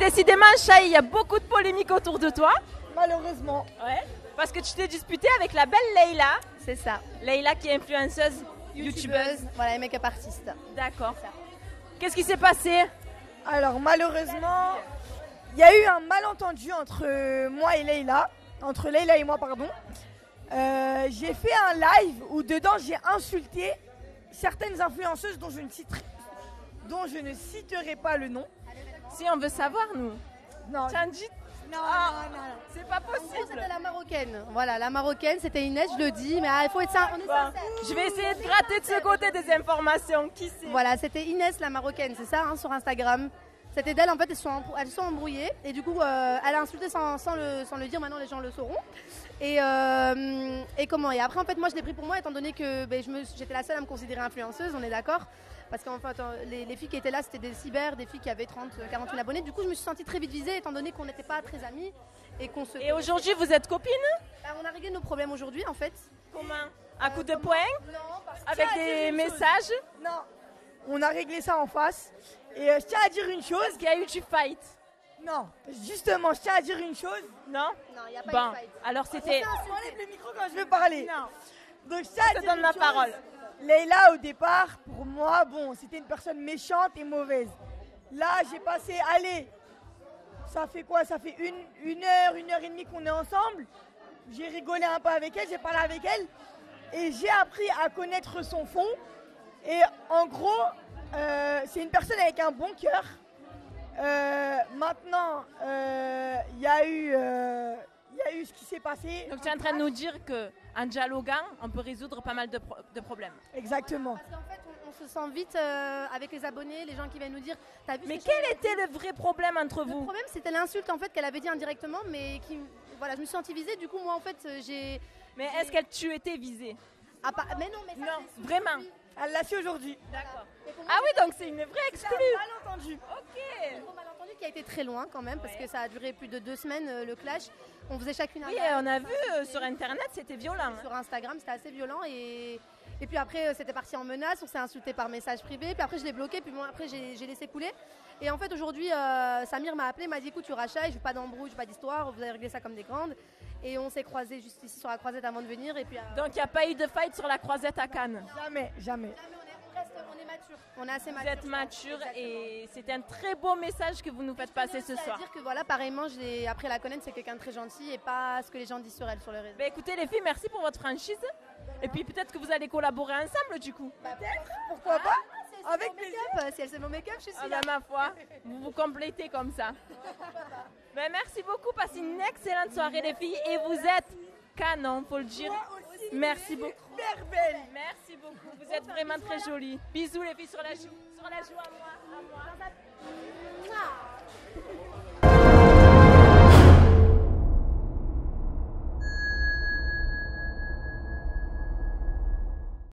décidément, Shai, il y a beaucoup de polémiques autour de toi. Malheureusement. Ouais. Parce que tu t'es disputé avec la belle Leïla. C'est ça. Leïla qui est influenceuse, youtubeuse. Voilà, et make-up artiste. D'accord. Qu'est-ce qui s'est passé? Alors malheureusement, il y a eu un malentendu entre moi et Leïla. Entre Leïla et moi, pardon. J'ai fait un live où dedans j'ai insulté certaines influenceuses dont je ne citerai pas le nom. Si on veut savoir, nous. Non, Tchandji, non, Ah. non, non. c'est pas En gros, possible. c'était la marocaine. Voilà, la marocaine, c'était Inès, je le dis, mais il faut être ça. On est Bon, sincère. je vais essayer de gratter de ce côté des informations. Qui c'est? Voilà, c'était Inès, la marocaine, c'est ça, hein, sur Instagram. C'était d'elle, en fait, elles se sont embrouillées. Et du coup, elle a insulté sans le dire, maintenant les gens le sauront. Et après, en fait, moi, je l'ai pris pour moi, étant donné que j'étais la seule à me considérer influenceuse, on est d'accord. Parce qu'en fait, les filles qui étaient là, c'était des cyber, des filles qui avaient 30, 40 000 abonnés. Du coup, je me suis sentie très vite visée, étant donné qu'on n'était pas très amis. Et aujourd'hui, vous êtes copines? On a réglé nos problèmes aujourd'hui, en fait. Comment? À coup de poing? Non, parce Avec Tiens, des une chose. messages? Non. On a réglé ça en face. Et je tiens à dire une chose. Est-ce qu'il y a eu du fight? Non, justement, je tiens à dire une chose. Non? Non, il n'y a pas Bon, eu de fight. alors c'était... On enlève le micro quand je veux parler. Non. Donc je tiens Je à te dire donne une la chose. parole. Leïla, au départ, pour moi, bon, c'était une personne méchante et mauvaise. Là, j'ai passé, allez, ça fait quoi? Ça fait une heure et demie qu'on est ensemble. J'ai rigolé un peu avec elle, j'ai parlé avec elle. Et j'ai appris à connaître son fond. Et en gros, c'est une personne avec un bon cœur. Maintenant, il y a eu ce qui s'est passé. Donc tu es en train de nous dire qu'en dialoguant, on peut résoudre pas mal de problèmes. Exactement. Parce qu'en fait, on se sent vite avec les abonnés, les gens qui viennent nous dire t'as vu Mais ce que quel était le vrai problème entre Le vous? problème, c'était l'insulte en fait qu'elle avait dit indirectement, mais qui, voilà, je me suis sentie visée. Du coup, moi, en fait, j'ai. Mais est-ce que tu étais visée? Mais non, mais ça, Non, c'est vraiment. oui. Elle l'a su aujourd'hui. D'accord. Mais pour moi, Ah oui, donc c'est une vraie exclue. Malentendu. Ok. un gros malentendu qui a été très loin quand même, parce que ça a duré plus de 2 semaines le clash. On faisait chacune un Oui, live. on a vu sur internet, c'était violent. hein. Sur Instagram, c'était assez violent et puis après c'était parti en menace, on s'est insulté par message privé, puis après je l'ai bloqué, puis moi après j'ai laissé couler. Et en fait aujourd'hui Samir m'a appelé, m'a dit écoute tu rachètes, je veux pas d'embrouille, je veux pas d'histoire, vous avez réglé ça comme des grandes. Et on s'est croisés juste ici sur la croisette avant de venir et puis. Donc il n'y a pas eu de fight sur la croisette à Cannes. Jamais, jamais. On est mature, on est assez Vous mature. êtes mature et c'est un très beau message que vous nous faites passer ce soir. C'est-à-dire que voilà, pareillement, j'ai appris à la connaître, c'est quelqu'un de très gentil et pas ce que les gens disent sur elle sur le réseau. Ben, écoutez les filles, merci pour votre franchise. Et puis peut-être que vous allez collaborer ensemble du coup. Pourquoi pas? Avec Avec plaisir. Si elle sait mon make-up, je suis Ah là. ben, ma foi, vous vous complétez comme ça. Ben, merci beaucoup, passez une excellente soirée les filles et vous êtes canon, faut le dire. Merci beaucoup. Super belle. Merci beaucoup, vous êtes vraiment très jolies. Bisous les filles sur la joue à moi. À moi.